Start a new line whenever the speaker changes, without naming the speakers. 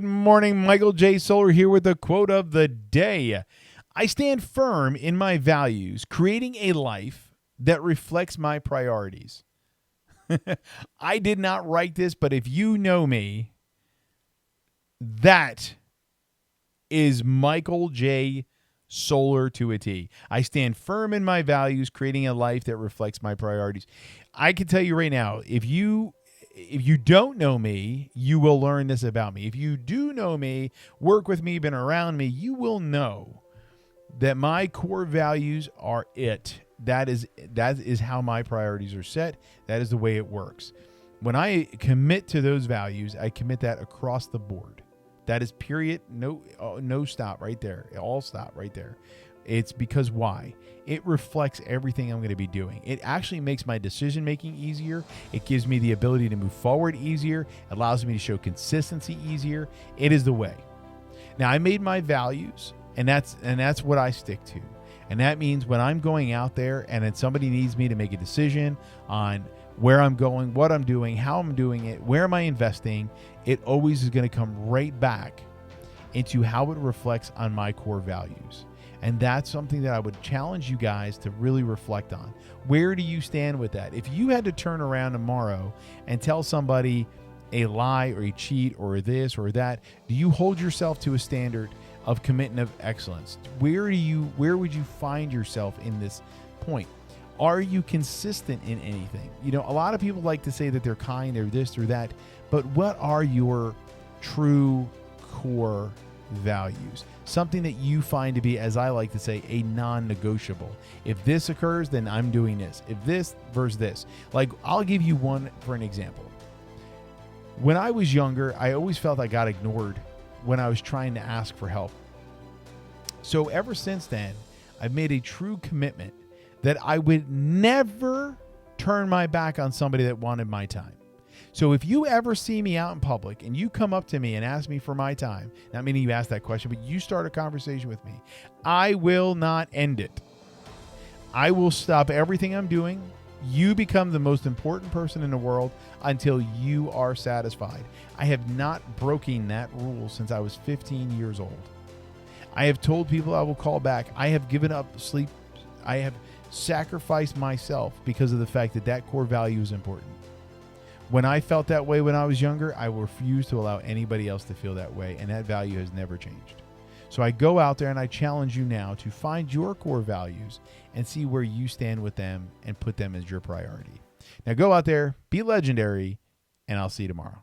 Good morning, Michael J. Soler here with the quote of the day. I stand firm in my values, creating a life that reflects my priorities. I did not write this, but if you know me, that is Michael J. Soler to a T. I stand firm in my values, creating a life that reflects my priorities. I can tell you right now, if you don't know me, you will learn this about me. If you do know me, work with me, been around me, you will know that my core values are it. That is how my priorities are set. That is the way it works. When I commit to those values, I commit that across the board. That is period. No stop right there. All stop right there. It's because why? It reflects everything I'm going to be doing. It actually makes my decision making easier. It gives me the ability to move forward easier. It allows me to show consistency easier. It is the way. Now, I made my values, and that's what I stick to. And that means when I'm going out there and then somebody needs me to make a decision on where I'm going, what I'm doing, how I'm doing it, where am I investing, it always is going to come right back into how it reflects on my core values. And that's something that I would challenge you guys to really reflect on. Where do you stand with that? If you had to turn around tomorrow and tell somebody a lie or a cheat or this or that, do you hold yourself to a standard of commitment of excellence? Where would you find yourself in this point? Are you consistent in anything? You know, a lot of people like to say that they're kind or this or that, but what are your true core values? Something that you find to be, as I like to say, a non-negotiable. If this occurs, then I'm doing this. If this versus this. Like, I'll give you one for an example. When I was younger, I always felt I got ignored when I was trying to ask for help. So ever since then, I've made a true commitment that I would never turn my back on somebody that wanted my time. So if you ever see me out in public and you come up to me and ask me for my time, not meaning you ask that question, but you start a conversation with me, I will not end it. I will stop everything I'm doing. You become the most important person in the world until you are satisfied. I have not broken that rule since I was 15 years old. I have told people I will call back. I have given up sleep. I have sacrificed myself because of the fact that that core value is important. When I felt that way when I was younger, I refused to allow anybody else to feel that way, and that value has never changed. So I go out there and I challenge you now to find your core values and see where you stand with them and put them as your priority. Now go out there, be legendary, and I'll see you tomorrow.